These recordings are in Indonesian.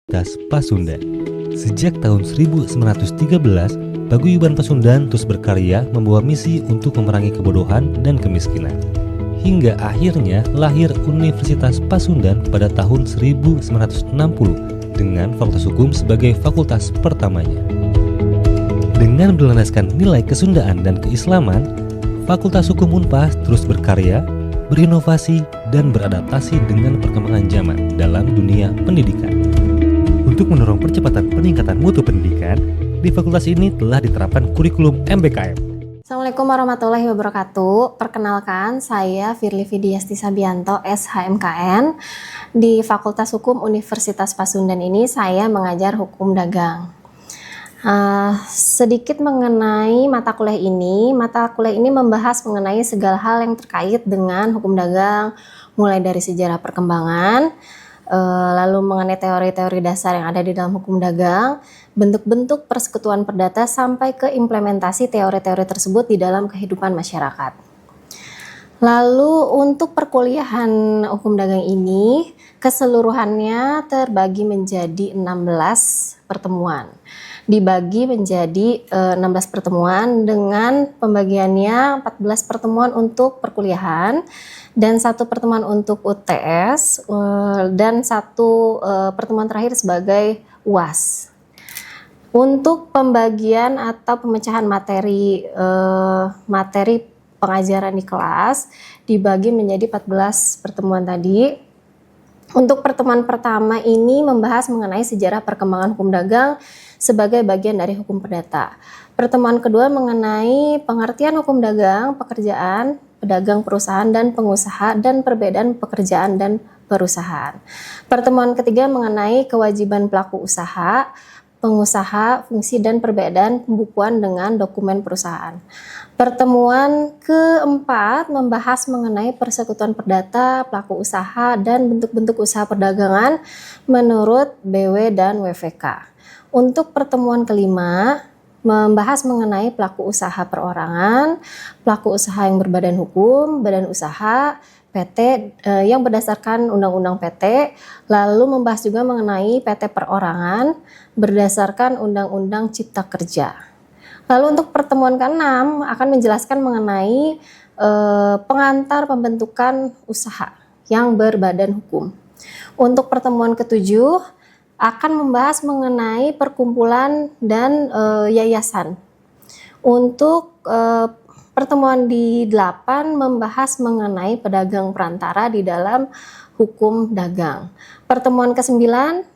Tas Pasundan. Sejak tahun 1913, Paguyuban Pasundan terus berkarya membawa misi untuk memerangi kebodohan dan kemiskinan. Hingga akhirnya lahir Universitas Pasundan pada tahun 1960 dengan Fakultas Hukum sebagai fakultas pertamanya. Dengan berlandaskan nilai kesundaan dan keislaman, Fakultas Hukum Unpas terus berkarya, berinovasi, dan beradaptasi dengan perkembangan zaman dalam dunia pendidikan. Untuk mendorong percepatan peningkatan mutu pendidikan, di fakultas ini telah diterapkan kurikulum MBKM. Assalamualaikum warahmatullahi wabarakatuh. Perkenalkan, saya Firly Vidiasti Sabianto, SHMKN. Di Fakultas Hukum Universitas Pasundan ini saya mengajar hukum dagang. Sedikit mengenai mata kuliah ini. Mata kuliah ini membahas mengenai segala hal yang terkait dengan hukum dagang, mulai dari sejarah perkembangan, lalu mengenai teori-teori dasar yang ada di dalam hukum dagang, bentuk-bentuk persekutuan perdata, sampai ke implementasi teori-teori tersebut di dalam kehidupan masyarakat. Lalu untuk perkuliahan hukum dagang ini, keseluruhannya terbagi menjadi 16 pertemuan. Dibagi menjadi 16 pertemuan dengan pembagiannya 14 pertemuan untuk perkuliahan, dan 1 pertemuan untuk UTS, dan 1 pertemuan terakhir sebagai UAS. Untuk pembagian atau pemecahan materi pengajaran di kelas dibagi menjadi 14 pertemuan tadi. Untuk pertemuan pertama ini membahas mengenai sejarah perkembangan hukum dagang sebagai bagian dari hukum perdata. Pertemuan kedua mengenai pengertian hukum dagang, pekerjaan, pedagang, perusahaan, dan pengusaha, dan perbedaan pekerjaan dan perusahaan. Pertemuan ketiga mengenai kewajiban pelaku usaha, pengusaha, fungsi, dan perbedaan pembukuan dengan dokumen perusahaan. Pertemuan keempat membahas mengenai persekutuan perdata, pelaku usaha, dan bentuk-bentuk usaha perdagangan menurut BW dan WVK. Untuk pertemuan kelima membahas mengenai pelaku usaha perorangan, pelaku usaha yang berbadan hukum, badan usaha, PT yang berdasarkan Undang-Undang PT, lalu membahas juga mengenai PT perorangan berdasarkan Undang-Undang Cipta Kerja. Lalu untuk pertemuan ke-6 akan menjelaskan mengenai pengantar pembentukan usaha yang berbadan hukum. Untuk pertemuan ke-7 akan membahas mengenai perkumpulan dan yayasan. Untuk pertemuan di 8 membahas mengenai pedagang perantara di dalam hukum dagang. Pertemuan ke-9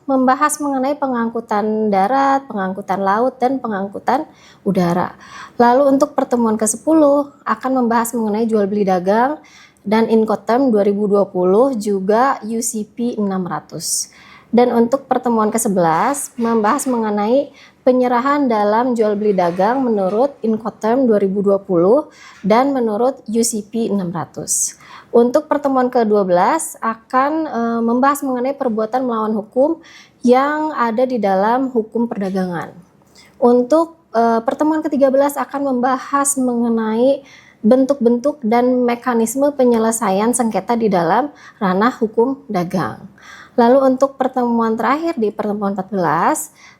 membahas mengenai pengangkutan darat, pengangkutan laut, dan pengangkutan udara. Lalu untuk pertemuan ke-10 akan membahas mengenai jual beli dagang dan Incoterm 2020 juga UCP 600. Dan untuk pertemuan ke-11 membahas mengenai penyerahan dalam jual beli dagang menurut Incoterm 2020 dan menurut UCP 600. Untuk pertemuan ke-12 akan membahas mengenai perbuatan melawan hukum yang ada di dalam hukum perdagangan. Untuk pertemuan ke-13 akan membahas mengenai bentuk-bentuk dan mekanisme penyelesaian sengketa di dalam ranah hukum dagang. Lalu untuk pertemuan terakhir di pertemuan 14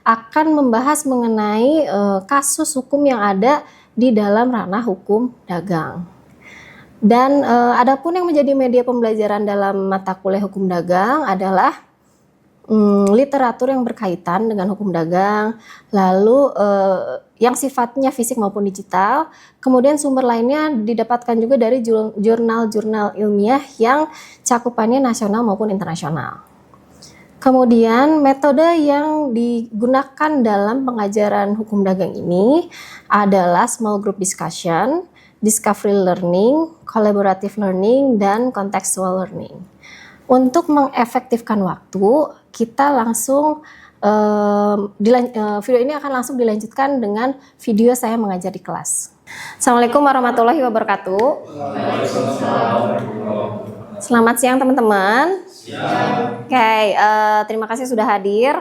akan membahas mengenai kasus hukum yang ada di dalam ranah hukum dagang. Dan adapun yang menjadi media pembelajaran dalam mata kuliah hukum dagang adalah literatur yang berkaitan dengan hukum dagang, lalu yang sifatnya fisik maupun digital. Kemudian sumber lainnya didapatkan juga dari jurnal-jurnal ilmiah yang cakupannya nasional maupun internasional. Kemudian metode yang digunakan dalam pengajaran hukum dagang ini adalah small group discussion, discovery learning, collaborative learning, dan contextual learning. Untuk mengefektifkan waktu, kita langsung video ini akan langsung dilanjutkan dengan video saya mengajar di kelas. Assalamualaikum warahmatullahi wabarakatuh. Selamat siang teman-teman. Oke, terima kasih sudah hadir.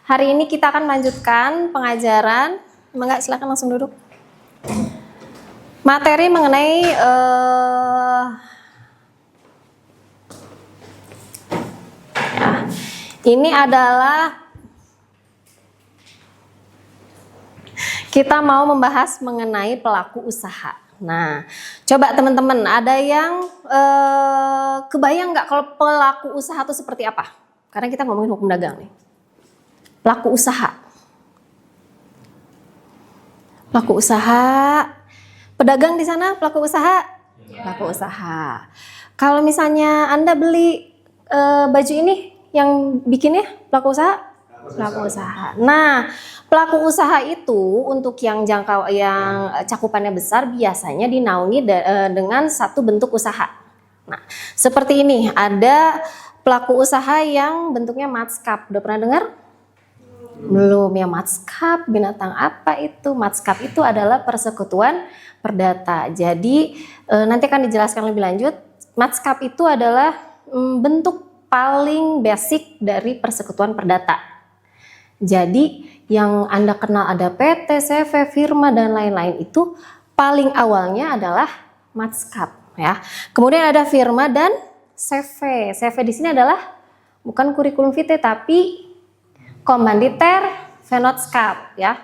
Hari ini kita akan melanjutkan pengajaran. Enggak, silakan langsung duduk. Materi mengenai ini adalah Kita mau membahas mengenai pelaku usaha. Nah, coba teman-teman, ada yang kebayang nggak kalau pelaku usaha itu seperti apa? Karena kita ngomongin hukum dagang nih. Pelaku usaha. Pelaku usaha. Pedagang di sana pelaku usaha? Pelaku usaha. Kalau misalnya Anda beli baju ini, yang bikinnya pelaku usaha? Pelaku usaha. Nah, pelaku usaha itu untuk yang cakupannya besar biasanya dinaungi dengan satu bentuk usaha. Nah, seperti ini, ada pelaku usaha yang bentuknya matskap. Udah pernah dengar? Belum ya, matskap. Binatang apa itu? Matskap itu adalah persekutuan perdata. Jadi nanti akan dijelaskan lebih lanjut. Matskap itu adalah bentuk paling basic dari persekutuan perdata. Jadi yang Anda kenal ada PT, CV, firma dan lain-lain itu paling awalnya adalah matskap ya. Kemudian ada firma dan CV. CV di sini adalah bukan kurikulum vitae tapi komanditer vennootschap ya.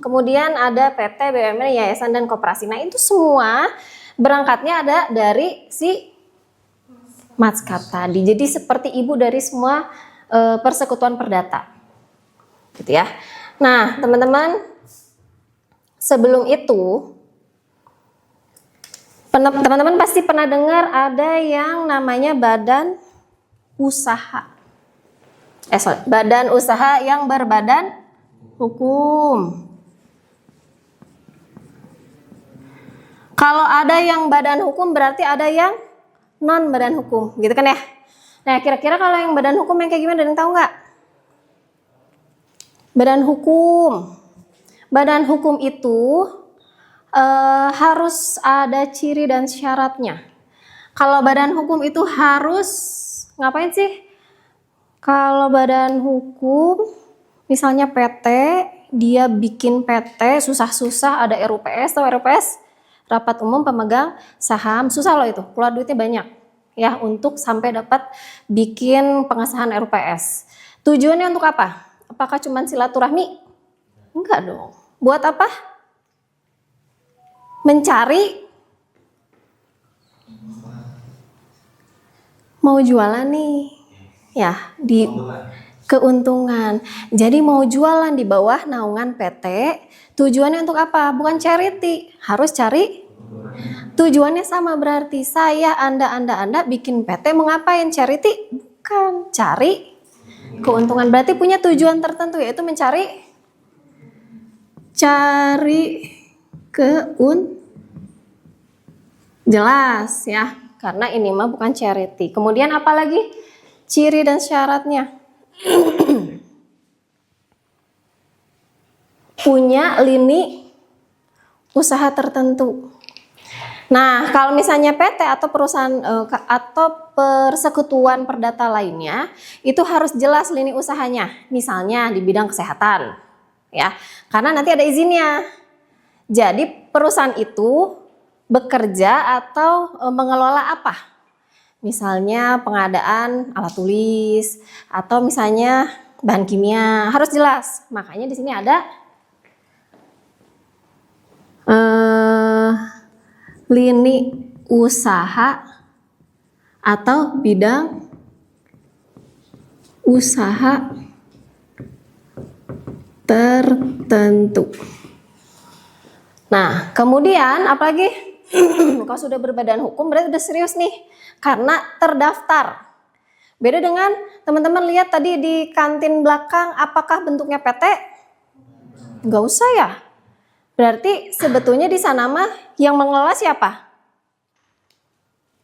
Kemudian ada PT, BUMN, yayasan dan koperasi. Nah, itu semua berangkatnya ada dari si matskap tadi. Jadi seperti ibu dari semua persekutuan perdata, gitu ya. Nah, teman-teman, sebelum itu, teman-teman pasti pernah dengar ada yang namanya badan usaha. Badan usaha yang berbadan hukum. Kalau ada yang badan hukum berarti ada yang non badan hukum, gitu kan ya? Nah, kira-kira kalau yang badan hukum yang kayak gimana, ada yang tahu nggak? Badan hukum. Badan hukum itu harus ada ciri dan syaratnya. Kalau badan hukum itu harus ngapain sih? Kalau badan hukum, misalnya PT, dia bikin PT susah-susah, ada RUPS, tahu RUPS? Rapat Umum Pemegang Saham, susah loh itu, keluar duitnya banyak. Ya, untuk sampai dapat bikin pengesahan RUPS. Tujuannya untuk apa? Apakah cuma silaturahmi? Enggak dong. Buat apa? Mencari mau jualan nih. Ya, di keuntungan. Jadi mau jualan di bawah naungan PT, tujuannya untuk apa? Bukan charity, harus cari. Tujuannya sama, berarti saya, Anda bikin PT mau ngapain? Charity? Bukan, cari keuntungan. Berarti punya tujuan tertentu, yaitu cari jelas ya, karena ini mah bukan charity. Kemudian apalagi ciri dan syaratnya? Punya lini usaha tertentu. Nah, kalau misalnya PT atau perusahaan atau persekutuan perdata lainnya, itu harus jelas lini usahanya. Misalnya di bidang kesehatan, ya, karena nanti ada izinnya. Jadi perusahaan itu bekerja atau mengelola apa? Misalnya pengadaan alat tulis atau misalnya bahan kimia, harus jelas. Makanya di sini ada lini usaha atau bidang usaha tertentu. Nah, kemudian apalagi kalau sudah berbadan hukum berarti udah serius nih karena terdaftar. Beda dengan teman-teman lihat tadi di kantin belakang, apakah bentuknya PT? Nggak usah ya. Berarti sebetulnya di sana mah yang mengelola siapa?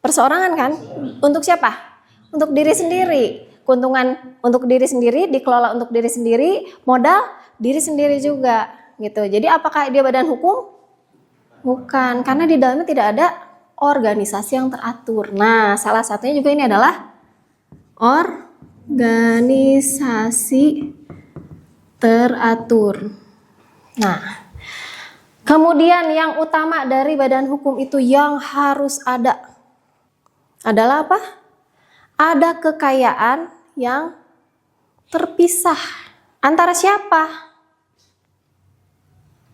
Perseorangan kan? Untuk siapa? Untuk diri sendiri. Keuntungan untuk diri sendiri, dikelola untuk diri sendiri, modal diri sendiri juga gitu. Jadi apakah dia badan hukum? Bukan, karena di dalamnya tidak ada organisasi yang teratur. Nah, salah satunya juga ini adalah organisasi teratur. Nah, kemudian yang utama dari badan hukum itu yang harus ada adalah apa? Ada kekayaan yang terpisah. Antara siapa?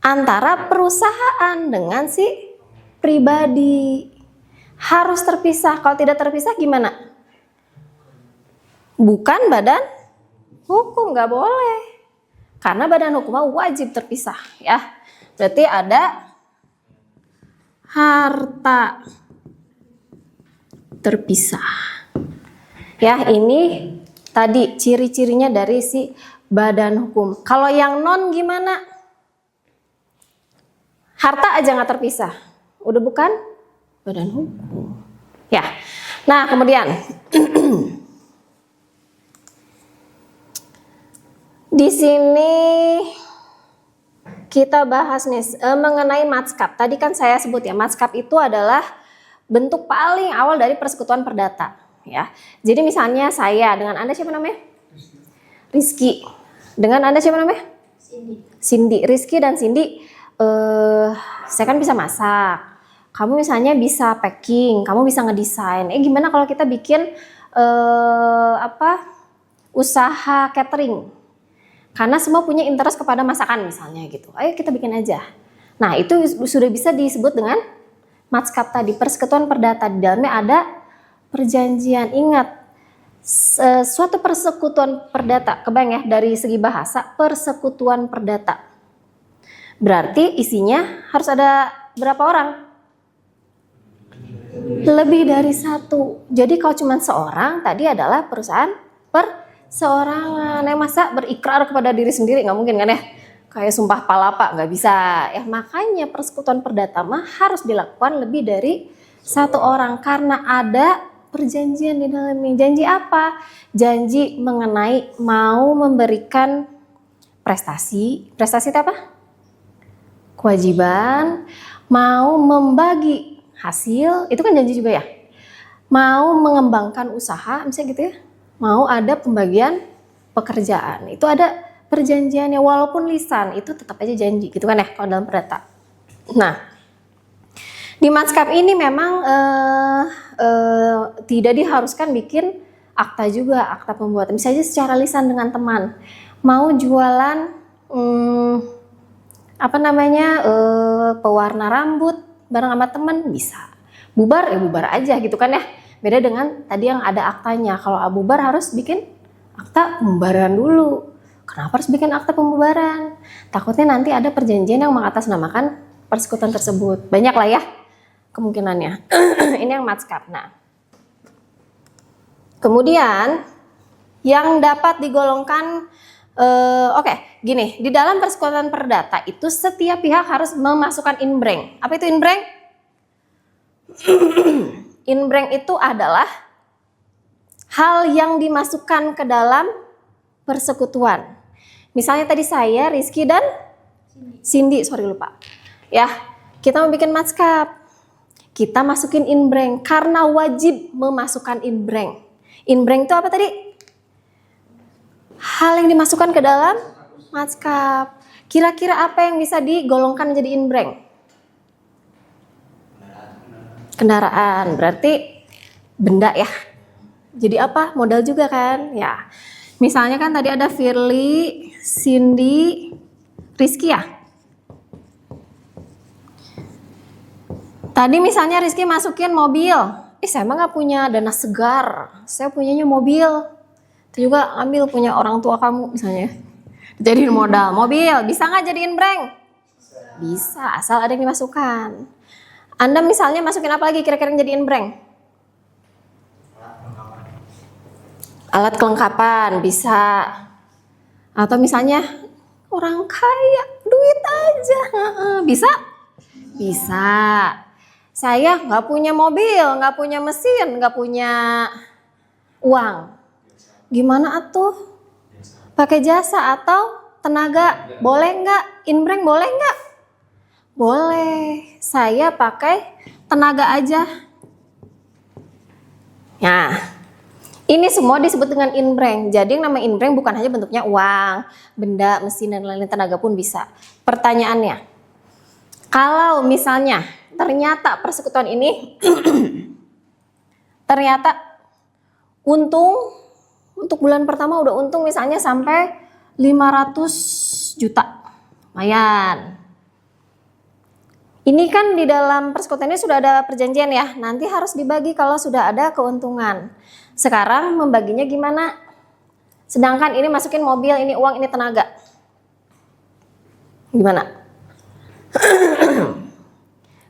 antara perusahaan dengan si pribadi. Harus terpisah. Kalau tidak terpisah gimana? Bukan badan hukum, nggak boleh. Karena badan hukum wajib terpisah, ya. Berarti ada harta terpisah. Ya, ini tadi ciri-cirinya dari si badan hukum. Kalau yang non gimana? Harta aja nggak terpisah. Udah bukan badan hukum. Ya. Nah, kemudian di sini kita bahas nih mengenai matskap. Tadi kan saya sebut ya, matskap itu adalah bentuk paling awal dari persekutuan perdata, ya. Jadi misalnya saya dengan Anda siapa namanya? Rizky. Dengan Anda siapa namanya? Cindy. Rizky dan Cindy, saya kan bisa masak. Kamu misalnya bisa packing, kamu bisa ngedesain. Gimana kalau kita bikin usaha catering? Karena semua punya interest kepada masakan misalnya gitu. Ayo kita bikin aja. Nah, itu sudah bisa disebut dengan matskap tadi, persekutuan perdata. Di dalamnya ada perjanjian. Ingat, suatu persekutuan perdata, kebayang ya dari segi bahasa, persekutuan perdata. Berarti isinya harus ada berapa orang? Lebih dari satu. Jadi kalau cuma seorang, tadi adalah perusahaan perseorangan. Masa berikrar kepada diri sendiri, nggak mungkin kan ya? Kayak sumpah palapa, nggak bisa. Ya makanya persekutuan perdata mah harus dilakukan lebih dari satu orang. Karena ada perjanjian di dalamnya. Janji apa? Janji mengenai mau memberikan prestasi. Prestasi itu apa? Kewajiban. Mau membagi hasil, itu kan janji juga ya. Mau mengembangkan usaha, misalnya gitu ya. Mau ada pembagian pekerjaan. Itu ada perjanjiannya, walaupun lisan itu tetap aja janji gitu kan ya kalau dalam perdata. Nah, di matskap ini memang tidak diharuskan bikin akta juga, akta pembuatan. Bisa aja secara lisan dengan teman. Mau jualan pewarna rambut bareng sama teman bisa. Bubar ya bubar aja gitu kan ya. Beda dengan tadi yang ada aktanya. Kalau bubar harus bikin akta pembubaran dulu. Kenapa harus bikin akta pembubaran? Takutnya nanti ada perjanjian yang mengatasnamakan persekutuan tersebut. Banyak lah ya kemungkinannya. Ini yang matskap. Nah, kemudian yang dapat digolongkan, gini, di dalam persekutuan perdata itu setiap pihak harus memasukkan inbreng. Apa itu inbreng? Inbreng itu adalah hal yang dimasukkan ke dalam persekutuan. Misalnya tadi saya, Rizky dan Cindy, ya, kita mau bikin matskap. Kita masukin inbreng karena wajib memasukkan inbreng. Inbreng itu apa tadi? Hal yang dimasukkan ke dalam matskap. Kira-kira apa yang bisa digolongkan menjadi inbreng? Kendaraan, berarti benda ya. Jadi apa? Modal juga kan? Ya. Misalnya kan tadi ada Firly, Cindy, Rizky ya. Tadi misalnya Rizky masukin mobil. Saya emang gak punya dana segar. Saya punyanya mobil. Itu juga ambil punya orang tua kamu misalnya. Jadiin modal. Mobil, bisa gak jadiin breng? Bisa, asal ada yang dimasukkan. Anda misalnya masukin apa lagi kira-kira yang jadiin breng? Alat kelengkapan bisa, atau misalnya orang kaya duit aja bisa. Saya nggak punya mobil, nggak punya mesin, nggak punya uang, gimana atuh? Pakai jasa atau tenaga boleh nggak? Inbreng boleh nggak? Boleh, saya pakai tenaga aja. Nah, ini semua disebut dengan inbreng. Jadi yang namanya inbreng bukan hanya bentuknya uang, benda, mesin, dan lain-lain, tenaga pun bisa. Pertanyaannya, kalau misalnya ternyata persekutuan ini ternyata untung, untuk bulan pertama udah untung misalnya sampai 500 juta. Lumayan. Ini kan di dalam persekutuan ini sudah ada perjanjian ya, nanti harus dibagi kalau sudah ada keuntungan. Sekarang membaginya gimana? Sedangkan ini masukin mobil, ini uang, ini tenaga. Gimana?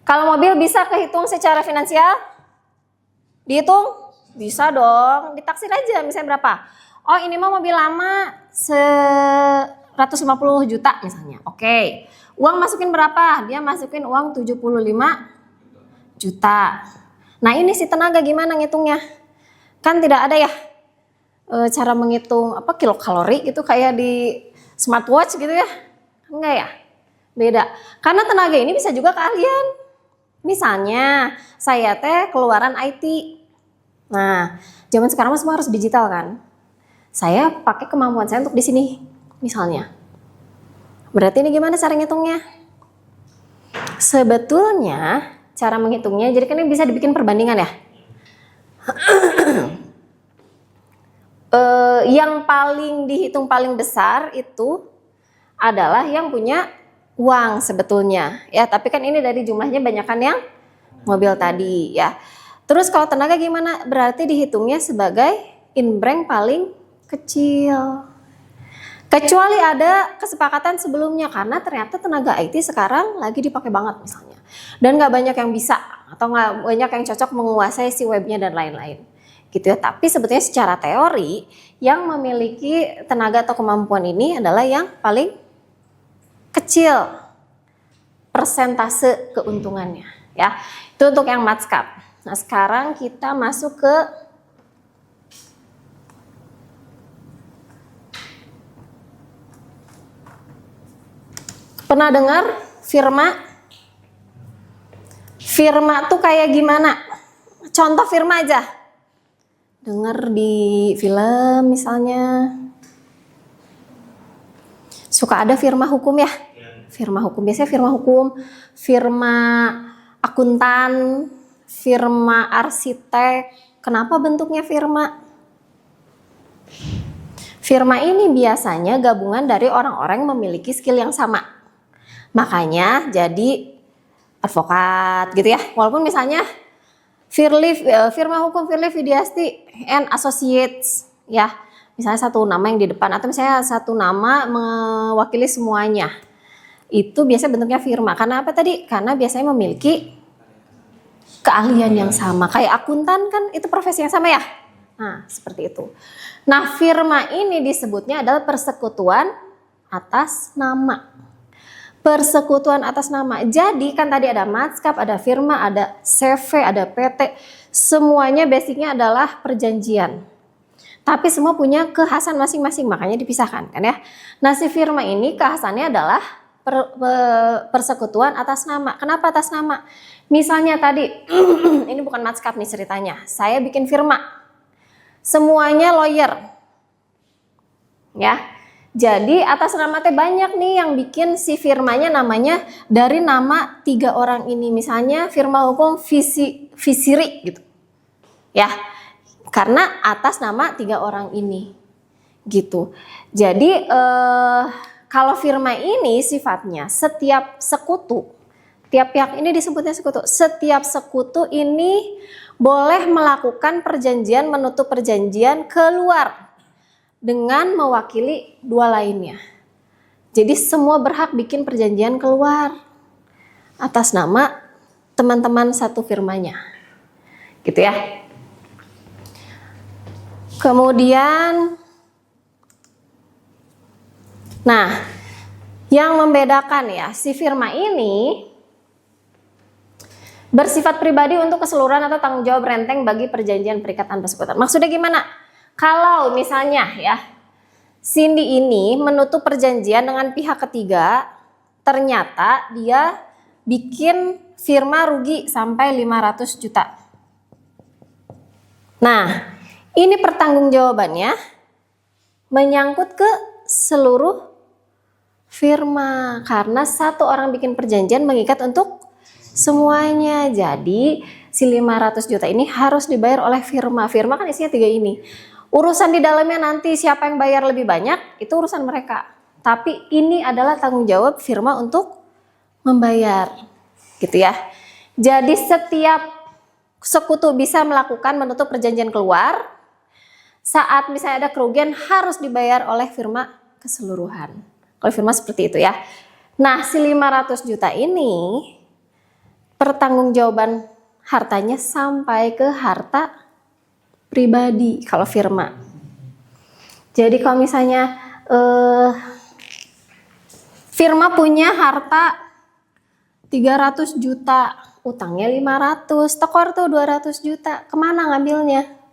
Kalau mobil bisa kehitung secara finansial? Dihitung? Bisa dong, ditaksir aja misalnya berapa. Oh ini mah mobil lama 150 juta misalnya, oke. Uang masukin berapa? Dia masukin uang 75 juta. Nah ini si tenaga gimana ngitungnya? Kan tidak ada ya cara menghitung kilokalori gitu kayak di smartwatch gitu ya? Enggak ya? Beda. Karena tenaga ini bisa juga keahlian. Misalnya saya keluaran IT. Nah zaman sekarang semua harus digital kan? Saya pakai kemampuan saya untuk di sini misalnya. Berarti ini gimana cara ngitungnya? Sebetulnya cara menghitungnya, jadi kan ini bisa dibikin perbandingan ya. Yang paling dihitung paling besar itu adalah yang punya uang sebetulnya. Ya, tapi kan ini dari jumlahnya banyakan yang mobil tadi ya. Terus kalau tenaga gimana? Berarti dihitungnya sebagai inbrank paling kecil. Kecuali ada kesepakatan sebelumnya karena ternyata tenaga IT sekarang lagi dipakai banget misalnya. Dan nggak banyak yang bisa atau nggak banyak yang cocok menguasai si webnya dan lain-lain. Gitu ya. Tapi sebetulnya secara teori yang memiliki tenaga atau kemampuan ini adalah yang paling kecil persentase keuntungannya. Ya, itu untuk yang matskap. Nah sekarang kita masuk ke pernah dengar firma? Firma tuh kayak gimana? Contoh firma aja. Dengar di film misalnya. Suka ada firma hukum ya? Firma hukum, biasanya firma hukum, firma akuntan, firma arsitek. Kenapa bentuknya firma? Firma ini biasanya gabungan dari orang-orang yang memiliki skill yang sama. Makanya jadi advokat gitu ya. Walaupun misalnya firma hukum Firly Widiasti and Associates ya. Misalnya satu nama yang di depan atau misalnya satu nama mewakili semuanya. Itu biasanya bentuknya firma. Karena apa tadi? Karena biasanya memiliki keahlian yang sama. Kayak akuntan kan itu profesi yang sama ya. Nah, seperti itu. Nah, firma ini disebutnya adalah persekutuan atas nama. Persekutuan atas nama. Jadi kan tadi ada matskap, ada firma, ada CV, ada PT. Semuanya basicnya adalah perjanjian. Tapi semua punya kekhasan masing-masing, makanya dipisahkan kan ya. Nah si firma ini kekhasannya adalah persekutuan atas nama. Kenapa atas nama? Misalnya tadi, ini bukan matskap nih ceritanya. Saya bikin firma. Semuanya lawyer. Ya. Jadi atas nama teh banyak nih yang bikin si firmanya namanya dari nama 3 orang ini. Misalnya firma hukum Visiri gitu. Ya, karena atas nama 3 orang ini. Gitu. Jadi kalau firma ini sifatnya setiap sekutu, tiap pihak ini disebutnya sekutu. Setiap sekutu ini boleh melakukan perjanjian, menutup perjanjian keluar dengan mewakili 2 lainnya. Jadi semua berhak bikin perjanjian keluar atas nama teman-teman satu firmanya. Gitu ya. Kemudian nah, yang membedakan ya, si firma ini bersifat pribadi untuk keseluruhan atau tanggung jawab renteng bagi perjanjian perikatan persekutuan. Maksudnya gimana? Kalau misalnya ya, Cindy ini menutup perjanjian dengan pihak ketiga, ternyata dia bikin firma rugi sampai 500 juta. Nah, ini pertanggungjawabannya menyangkut ke seluruh firma karena satu orang bikin perjanjian mengikat untuk semuanya. Jadi si 500 juta ini harus dibayar oleh firma. Firma kan isinya 3 ini. Urusan di dalamnya nanti siapa yang bayar lebih banyak itu urusan mereka. Tapi ini adalah tanggung jawab firma untuk membayar. gitu ya. Jadi setiap sekutu bisa melakukan menutup perjanjian keluar saat misalnya ada kerugian harus dibayar oleh firma keseluruhan. Kalau firma seperti itu ya. Nah, si 500 juta ini pertanggungjawaban hartanya sampai ke harta pribadi kalau firma. Jadi kalau misalnya firma punya harta 300 juta, utangnya 500, tekor tuh 200 juta, kemana ngambilnya?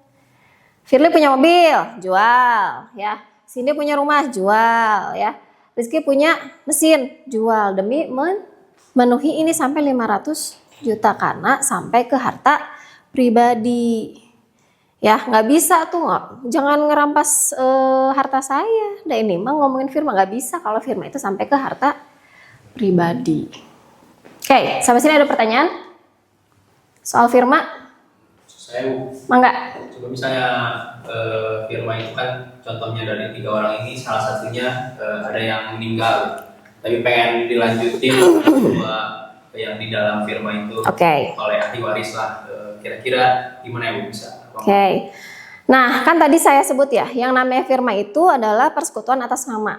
Firly punya mobil, jual ya. Cindy punya rumah, jual ya. Rizky punya mesin, jual demi memenuhi ini sampai 500 juta karena sampai ke harta pribadi. Ya, nggak bisa tuh, jangan ngerampas harta saya. Nah ini mah ngomongin firma, nggak bisa kalau firma itu sampai ke harta pribadi. Oke, sampai sini ada pertanyaan soal firma? Saya Mangga. coba misalnya firma itu kan contohnya dari 3 orang ini salah satunya ada yang meninggal, tapi pengen dilanjutin yang di dalam firma itu oleh ahli waris lah. Kira-kira gimana ya Bu bisa? Oke. Nah, kan tadi saya sebut ya, yang namanya firma itu adalah persekutuan atas nama.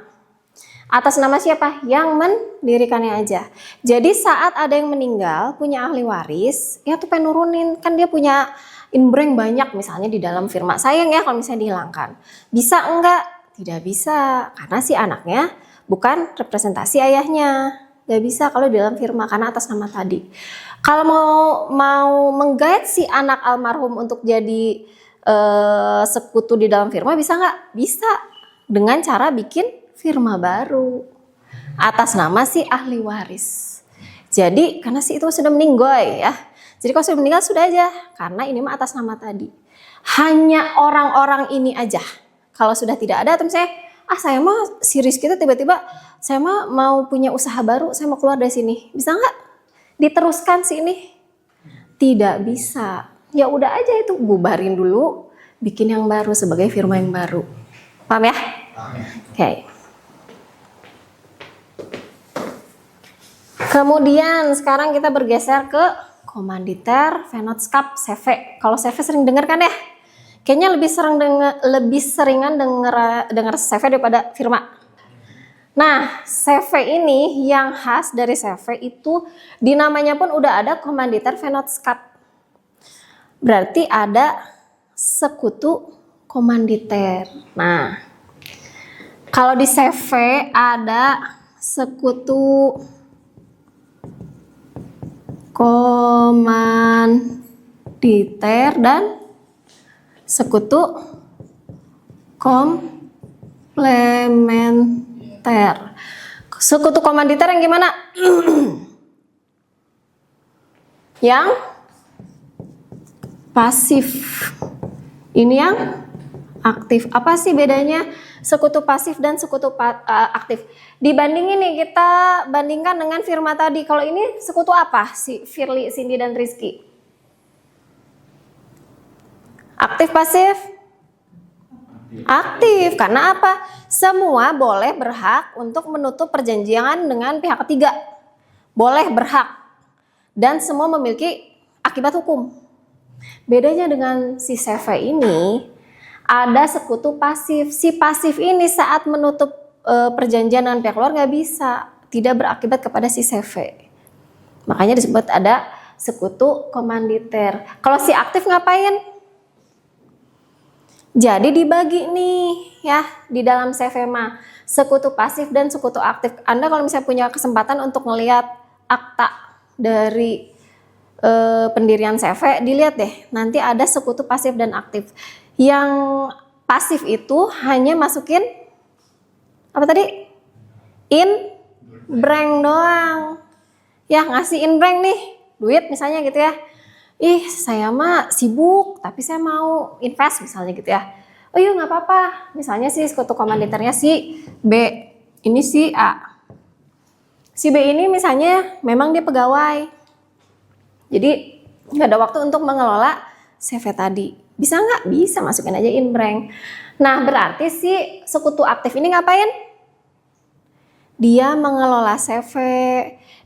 Atas nama siapa? Yang mendirikannya aja. Jadi saat ada yang meninggal, punya ahli waris, ya tuh pengen nurunin. Kan dia punya inbreng banyak misalnya di dalam firma. Sayang ya kalau misalnya dihilangkan. Bisa enggak? Tidak bisa. Karena si anaknya bukan representasi ayahnya. Gak bisa kalau di dalam firma karena atas nama tadi. Kalau mau menggait si anak almarhum untuk jadi sekutu di dalam firma bisa nggak? Bisa, dengan cara bikin firma baru atas nama si ahli waris. Jadi karena si itu sudah meninggal ya. Jadi kalau sudah meninggal sudah aja, karena ini mah atas nama tadi. Hanya orang-orang ini aja. Kalau sudah tidak ada, atau misalnya saya mah si Rizky itu tiba-tiba saya mah mau punya usaha baru, saya mau keluar dari sini, bisa nggak diteruskan sih ini? Tidak bisa. Ya udah aja itu bubarin dulu, bikin yang baru sebagai firma yang baru. Paham ya? Oke. Kemudian sekarang kita bergeser ke komanditer, vennootschap, CV. Kalau CV sering dengar kan ya? Kayaknya lebih seringan dengar CV daripada firma. Nah, CV ini yang khas dari CV itu di namanya pun udah ada komanditer vennootschap. Berarti ada sekutu komanditer. Nah, kalau di CV ada sekutu komanditer dan sekutu komplementer. Sekutu komanditer yang gimana? Yang pasif. Ini yang aktif. Apa sih bedanya sekutu pasif dan sekutu aktif? Dibandingin nih, kita bandingkan dengan firma tadi. Kalau ini sekutu apa sih Firly, Cindy, dan Rizky? Aktif, pasif? Aktif. Karena apa? Semua boleh berhak untuk menutup perjanjian dengan pihak ketiga. Boleh berhak. Dan semua memiliki akibat hukum. Bedanya dengan si CV ini, ada sekutu pasif. Si pasif ini saat menutup perjanjian dengan pihak luar nggak bisa. Tidak berakibat kepada si CV. Makanya disebut ada sekutu komanditer. Kalau si aktif ngapain? Jadi dibagi nih ya di dalam CV mah sekutu pasif dan sekutu aktif. Anda kalau misalnya punya kesempatan untuk melihat akta dari pendirian CV, dilihat deh nanti ada sekutu pasif dan aktif. Yang pasif itu hanya masukin apa tadi? Inbreng doang. Ya ngasih inbreng nih duit misalnya gitu ya. Ih saya mah sibuk tapi saya mau invest misalnya gitu ya. Oh iya nggak apa-apa. Misalnya sih sekutu komanditernya si B, ini si A. Si B ini misalnya memang dia pegawai. Jadi nggak ada waktu untuk mengelola CV tadi. Bisa nggak? Bisa, masukin aja inbreng. Nah berarti si sekutu aktif ini ngapain? dia mengelola CV,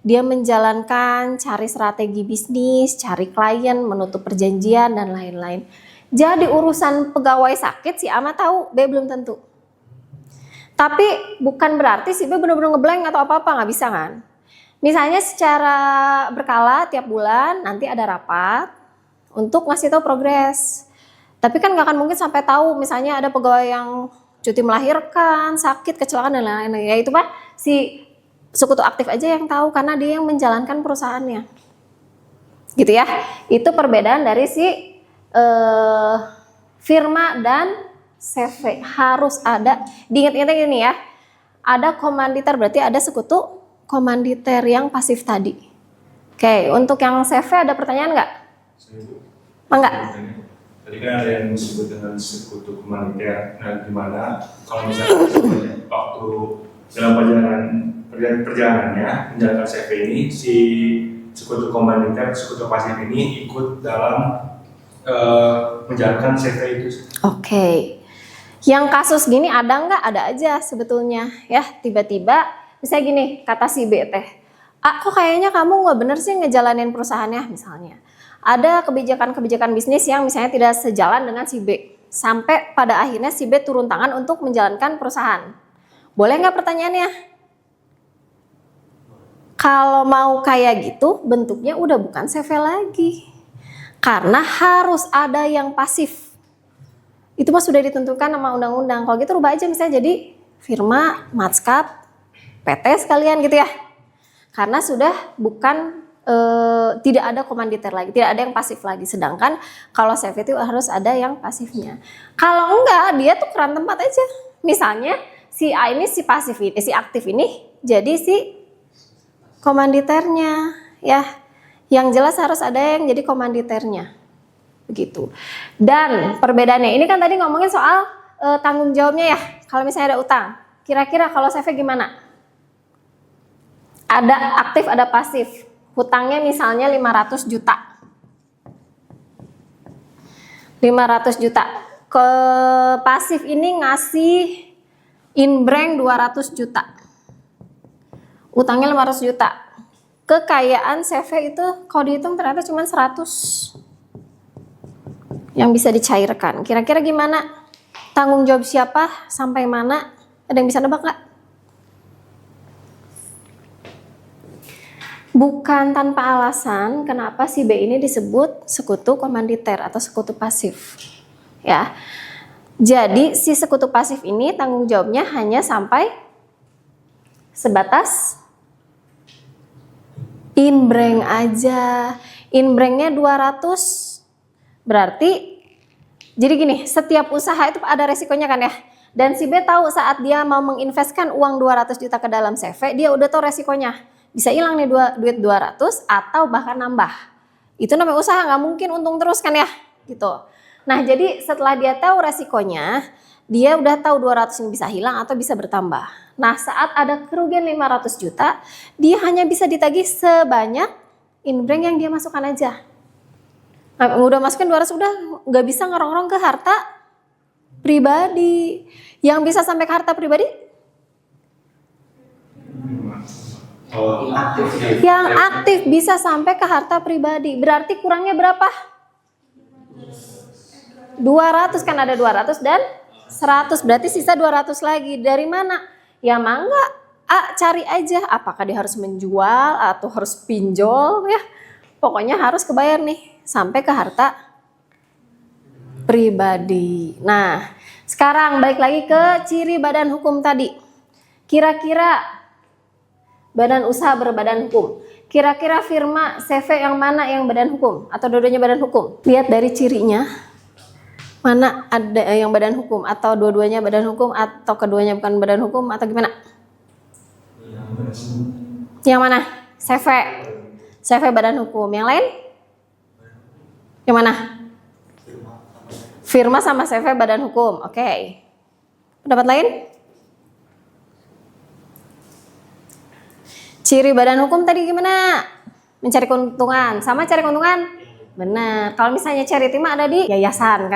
dia menjalankan, cari strategi bisnis, cari klien, menutup perjanjian, dan lain-lain. Jadi urusan pegawai sakit si A mah tahu, B belum tentu. Tapi bukan berarti si B benar-benar ngeblank atau apa-apa, nggak bisa kan? Misalnya secara berkala tiap bulan nanti ada rapat untuk ngasih tahu progres. Tapi kan nggak akan mungkin sampai tahu misalnya ada pegawai yang cuti melahirkan, sakit, kecelakaan, dan lain-lain. Ya itu Pak, si sekutu aktif aja yang tahu karena dia yang menjalankan perusahaannya. Gitu ya. Itu perbedaan dari si firma dan CV. Harus ada, diingat-ingat ini ya. Ada komanditer, berarti ada sekutu komanditer yang pasif tadi. Oke, untuk yang CV ada pertanyaan nggak? Enggak. Tadi kan ada yang disebut dengan sekutu komanditer. Nah, gimana kalau misalnya waktu dalam perjalanannya menjalankan CV ini, si sekutu komanditer, sekutu pasif ini ikut dalam menjalankan CV itu? Oke. Yang kasus gini ada nggak? Ada aja sebetulnya. Ya, tiba-tiba misalnya gini, kata si B teh, kok kayaknya kamu nggak bener sih ngejalanin perusahaannya misalnya. Ada kebijakan-kebijakan bisnis yang misalnya tidak sejalan dengan si B. Sampai pada akhirnya si B turun tangan untuk menjalankan perusahaan. Boleh nggak pertanyaannya? Kalau mau kayak gitu, bentuknya udah bukan CV lagi. Karena harus ada yang pasif. Itu mah sudah ditentukan sama undang-undang. Kalau gitu rubah aja misalnya jadi firma, matskap, PT sekalian gitu ya. Karena sudah bukan tidak ada komanditer lagi, tidak ada yang pasif lagi. Sedangkan kalau CV itu harus ada yang pasifnya. Kalau enggak, dia tuh keran tempat aja. Misalnya si A ini si pasif ini, si aktif ini jadi si komanditernya ya. Yang jelas harus ada yang jadi komanditernya. Begitu. Dan perbedaannya ini kan tadi ngomongin soal tanggung jawabnya ya. Kalau misalnya ada utang, kira-kira kalau CV gimana? Ada aktif, ada pasif. Hutangnya misalnya 500 juta. 500 juta. Ke pasif ini ngasih inbreng 200 juta. Utangnya 500 juta. Kekayaan CV itu kalau dihitung ternyata cuma 100 yang bisa dicairkan. Kira-kira gimana? Tanggung jawab siapa? Sampai mana? Ada yang bisa nebak nggak? Bukan tanpa alasan kenapa si B ini disebut sekutu komanditer atau sekutu pasif. Ya. Jadi si sekutu pasif ini tanggung jawabnya hanya sampai sebatas inbreng aja. Inbrengnya 200. Berarti jadi gini, setiap usaha itu ada resikonya kan ya. Dan si B tahu saat dia mau menginvestkan uang 200 juta ke dalam CV, dia udah tahu resikonya. Bisa hilang nih duit 200 atau bahkan nambah. Itu namanya usaha, nggak mungkin untung terus kan ya, gitu. Nah, jadi setelah dia tahu resikonya, dia udah tahu 200 ini bisa hilang atau bisa bertambah. Nah, saat ada kerugian 500 juta, dia hanya bisa ditagih sebanyak inbreng yang dia masukkan aja. Nah, udah masukin 200 udah nggak bisa ngerong-rong ke harta pribadi. Yang bisa sampai ke harta pribadi? Yang aktif bisa sampai ke harta pribadi. Berarti kurangnya berapa? 200 kan, ada 200 dan 100. Berarti sisa 200 lagi. Dari mana? Ya mangga, cari aja. Apakah dia harus menjual atau harus pinjol ya? Pokoknya harus kebayar nih sampai ke harta pribadi. Nah, sekarang balik lagi ke ciri badan hukum tadi. Kira-kira badan usaha berbadan hukum. Kira-kira firma CV yang mana yang badan hukum? Atau dua-duanya badan hukum? Lihat dari cirinya. Mana ada yang badan hukum? Atau dua-duanya badan hukum? Atau keduanya bukan badan hukum? Atau gimana? Yang mana? CV. CV badan hukum. Yang lain? Yang mana? Firma sama CV badan hukum. Oke. Pendapat lain? Ciri badan hukum tadi gimana? Mencari keuntungan. Sama cari keuntungan? Benar. Kalau misalnya charity mah ada di yayasan kan?